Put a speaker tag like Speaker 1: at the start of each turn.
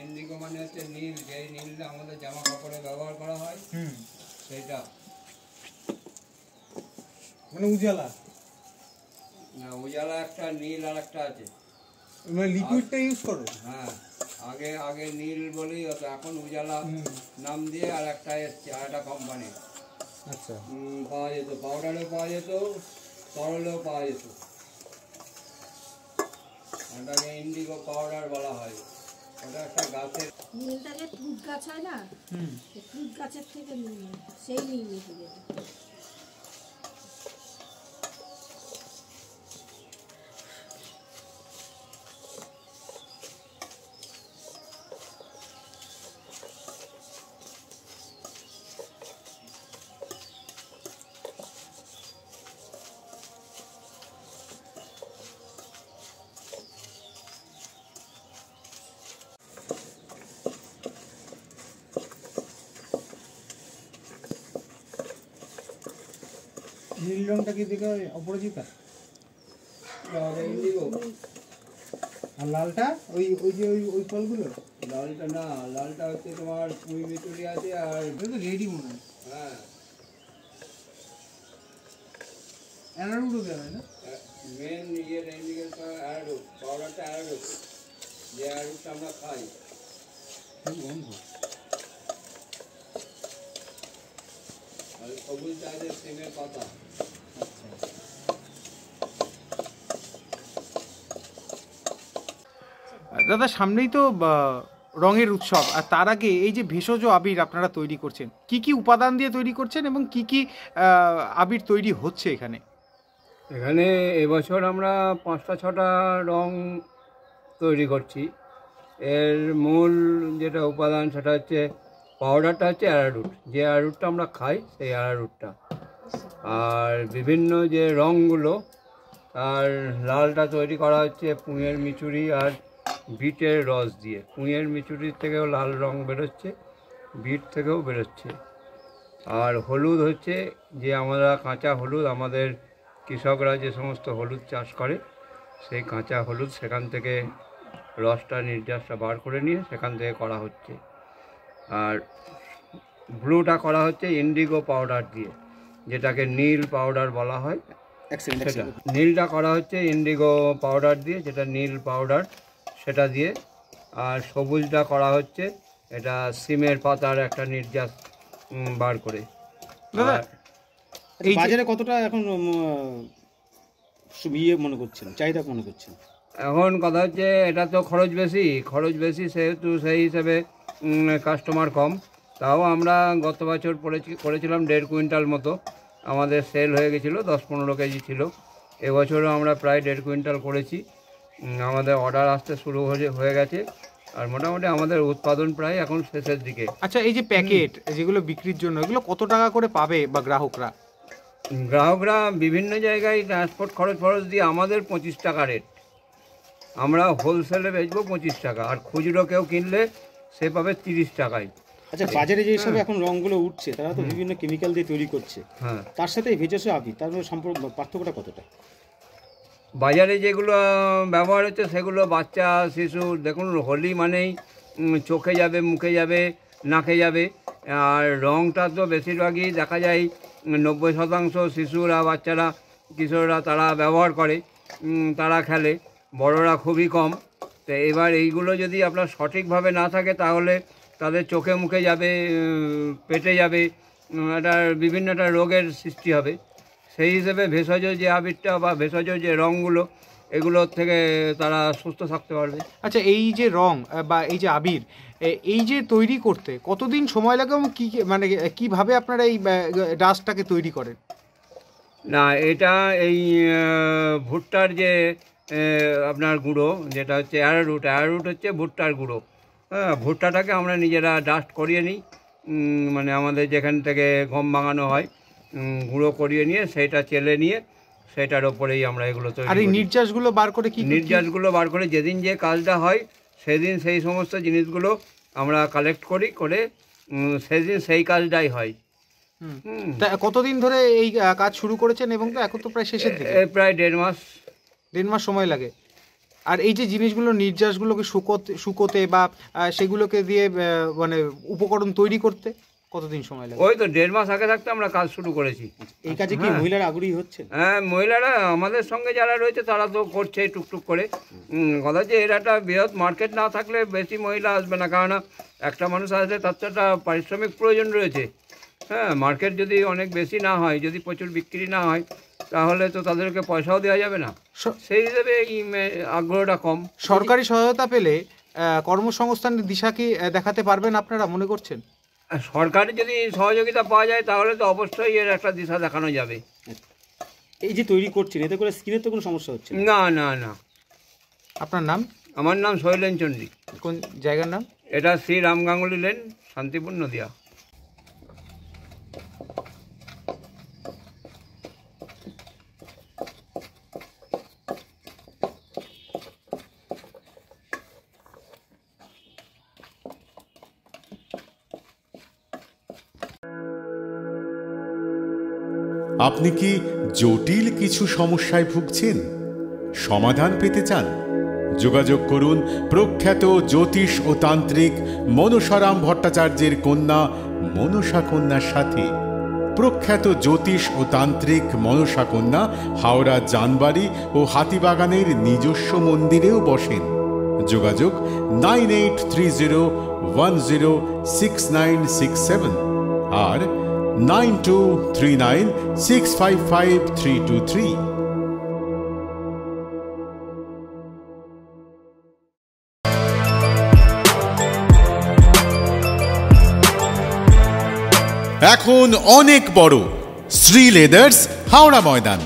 Speaker 1: Indigo মানে হচ্ছে নীল, যেই নীলটা আমাদের জামা কাপড়ে ব্যবহার করা হয় সেইটা।
Speaker 2: মানে উজালা
Speaker 1: না, উজালা একটা, নীল আর একটা আছে।
Speaker 2: মানে লিকুইডটা ইউজ করো?
Speaker 1: হ্যাঁ, আগে আগে নীল বলেই হতো, এখন উজালা নাম দিয়ে আর একটা এসছে, আর একটা কোম্পানি।
Speaker 2: আচ্ছা,
Speaker 1: পাওয়া যেত, পাউডারও পাওয়া যেত, তরলেও পাওয়া যেত। ওটাকে ইন্ডিগো পাউডার বলা হয়। ওটা একটা গাছের,
Speaker 3: নীলটাকে তুঁত গাছ হয় না, তুঁত গাছের থেকে নীল, সেই নীল এসে
Speaker 2: নীল রংটা কি দেখে অপরাজিতা?
Speaker 1: ইন্ডিগো।
Speaker 2: আর লালটা ওই ওই যে ওই ফলগুলো?
Speaker 1: লালটা না, লালটা হচ্ছে তোমার পুঁই মিচুরি আছে, আর
Speaker 2: রেডি মনে হয়।
Speaker 1: হ্যাঁ,
Speaker 2: অ্যানারুটও দেওয়া হয় না?
Speaker 1: মেন ইয়ের ইন্ডিগো অ্যারারুট, পাউডারটা অ্যারারুট, যে অ্যারারুটটা আমরা খাই।
Speaker 2: গন্ধ।
Speaker 1: আর সবুজটা আছে সিমের পাতা।
Speaker 4: দাদা, সামনেই তো রঙের উৎসব, আর তার আগে এই যে ভেষজ আবির আপনারা তৈরি করছেন, কি কি উপাদান দিয়ে তৈরি করছেন এবং কি কি আবির তৈরি হচ্ছে এখানে?
Speaker 1: এখানে এবছর আমরা 5টা-6টা রং তৈরি করছি। এর মূল যেটা উপাদান সেটা হচ্ছে পাউডারটা হচ্ছে অ্যারারুট, যে অ্যারারুটটা আমরা খাই সেই অ্যারারুটটা। আর বিভিন্ন যে রঙগুলো, আর লালটা তৈরি করা হচ্ছে পুঁইয়ের মিচুরি আর বিটের রস দিয়ে। পুঁইয়ের মিচুরির থেকেও লাল রং বেরোচ্ছে, বিট থেকেও বেরোচ্ছে। আর হলুদ হচ্ছে যে আমরা কাঁচা হলুদ, আমাদের কৃষকরা যে সমস্ত হলুদ চাষ করে সেই কাঁচা হলুদ, সেখান থেকে রসটা নির্যাসটা বার করে নিয়ে সেখান থেকে করা হচ্ছে। আর ব্লুটা করা হচ্ছে ইন্ডিগো পাউডার দিয়ে, যেটাকে নীল পাউডার বলা হয়। সেটা নীলটা করা হচ্ছে ইন্ডিগো পাউডার দিয়ে, যেটা নীল পাউডার সেটা দিয়ে। আর সবুজটা করা হচ্ছে এটা সিমের পাতার একটা নির্যাস বার করে।
Speaker 4: দাদা,
Speaker 2: এই বাজারে কতটা এখন ইয়ে মনে করছেন, চাহিদা মনে করছেন?
Speaker 1: এখন কথা হচ্ছে এটা তো খরচ বেশি, সেহেতু সেই হিসেবে কাস্টমার কম। তাও আমরা গত বছর করেছিলাম 1.5 কুইন্টাল মতো, আমাদের সেল হয়ে গেছিলো, 10-15 কেজি ছিল। এবছরও আমরা প্রায় 1.5 কুইন্টাল করেছি। আমাদের অর্ডার আসতে শুরু হয়ে গেছে, আর মোটামুটি আমাদের উৎপাদন প্রায় এখন শেষের দিকে।
Speaker 4: আচ্ছা, এই যে প্যাকেট যেগুলো বিক্রির জন্য, এগুলো কত টাকা করে পাবে বা গ্রাহকরা?
Speaker 1: বিভিন্ন জায়গায় ট্রান্সপোর্ট খরচ দিয়ে আমাদের 25 টাকা রেট, আমরা হোলসেলে বেচবো 25 টাকা, আর খুচরো কেউ কিনলে সে পাবে 30 টাকায়।
Speaker 2: আচ্ছা, বাজারে যে সব এখন রঙগুলো উঠছে তারা তো বিভিন্ন কেমিক্যাল দিয়ে তৈরি করছে,
Speaker 1: হ্যাঁ,
Speaker 2: তার সাথে ভেষজ আবির, তার মধ্যে সম্পর্ক পার্থক্যটা কতটা?
Speaker 1: বাজারে যেগুলো ব্যবহার হচ্ছে সেগুলো বাচ্চা শিশু, দেখুন হোলি মানেই চোখে যাবে, মুখে যাবে, নাকে যাবে। আর রঙটা তো বেশিরভাগই দেখা যায় 90% শিশুরা, বাচ্চারা, কিশোররা তারা ব্যবহার করে, তারা খেলে, বড়রা খুবই কম। তো এবার এইগুলো যদি আপনার সঠিকভাবে না থাকে তাহলে তাদের চোখে মুখে যাবে, পেটে যাবে, বিভিন্ন একটা রোগের সৃষ্টি হবে। সেই হিসেবে ভেষজ যে আবিরটা বা ভেষজ যে রঙগুলো, এগুলোর থেকে তারা সুস্থ থাকতে পারবে।
Speaker 4: আচ্ছা, এই যে রং বা এই যে আবির, এই যে তৈরি করতে কতদিন সময় লাগে এবং কী মানে কীভাবে আপনারা এই ডাস্টটাকে তৈরি করেন?
Speaker 1: না, এটা এই ভুট্টার যে আপনার গুঁড়ো, যেটা হচ্ছে অ্যারারুট হচ্ছে ভুট্টার গুঁড়ো। হ্যাঁ, ভুট্টাটাকে আমরা নিজেরা ডাস্ট করিয়ে নিই, মানে আমাদের যেখান থেকে গম ভাঙানো হয়, গুঁড়ো করিয়ে নিয়ে সেইটা চেলে নিয়ে সেটার ওপরেই আমরা এগুলো তৈরি করি।
Speaker 4: আর এই নির্যাসগুলো বার করে
Speaker 1: নির্যাসগুলো বার করে যেদিন যে কাজটা হয় সেদিন সেই সমস্ত জিনিসগুলো আমরা কালেক্ট করে সেদিন সেই কাজটাই হয়।
Speaker 4: তা কতদিন ধরে এই কাজ শুরু করেছেন এবং তো এখন তো প্রায় শেষের দিকে?
Speaker 1: প্রায় 1.5 মাস।
Speaker 4: 1.5 মাস সময় লাগে। আর এই যে জিনিসগুলো নির্যাসগুলোকে শুকোতে বা সেগুলোকে দিয়ে মানে উপকরণ তৈরি করতে কতদিন সময় লাগে?
Speaker 1: ওই তো 1.5 মাস আগে থাকতে আমরা কাজ শুরু করেছি।
Speaker 2: এই কাজে কি মহিলারা আগ্রহী হচ্ছে?
Speaker 1: হ্যাঁ, মহিলারা আমাদের সঙ্গে যারা রয়েছে তারা তো করছে টুকটুক করে। কথা যে এর একটা বৃহৎ মার্কেট না থাকলে বেশি মহিলা আসবে না, কারণ একটা মানুষ আসলে তার তো একটা পারিশ্রমিক প্রয়োজন রয়েছে। হ্যাঁ, মার্কেট যদি অনেক বেশি না হয়, যদি প্রচুর বিক্রি না হয়, তাহলে তো তাদেরকে পয়সাও দেওয়া যাবে না, সেই হিসেবে এই আগ্রহটা কম।
Speaker 4: সরকারি সহায়তা পেলে কর্মসংস্থানের দিশা কি দেখাতে পারবেন আপনারা মনে করছেন?
Speaker 1: সরকারের যদি সহযোগিতা পাওয়া যায় তাহলে তো অবশ্যই এর একটা দিশা দেখানো যাবে।
Speaker 2: এই যে তৈরি করছেন, এতে করে স্কিনের তো কোনো সমস্যা হচ্ছে না?
Speaker 1: না না না।
Speaker 4: আপনার নাম?
Speaker 1: আমার নাম শৈলেন চণ্ডী।
Speaker 4: কোন জায়গার নাম?
Speaker 1: এটা শ্রী রাম গাঙ্গুলি লেন, শান্তিপুর, নদিয়া।
Speaker 5: আপনি কি জটিল কিছু সমস্যায় ভুগছেন, সমাধান পেতে চান? যোগাযোগ করুন প্রখ্যাত জ্যোতিষ ও তান্ত্রিক মনসারাম ভট্টাচার্যের কন্যা মনসা কন্যার সাথে। প্রখ্যাত জ্যোতিষ ও তান্ত্রিক মনসা কন্যা হাওড়া জানবাড়ি ও হাতিবাগানের নিজস্ব মন্দিরেও বসেন। যোগাযোগ 9830106967 আর 9239655323। এখন অনেক বড় শ্রী লেদার্স হাওড়া ময়দান।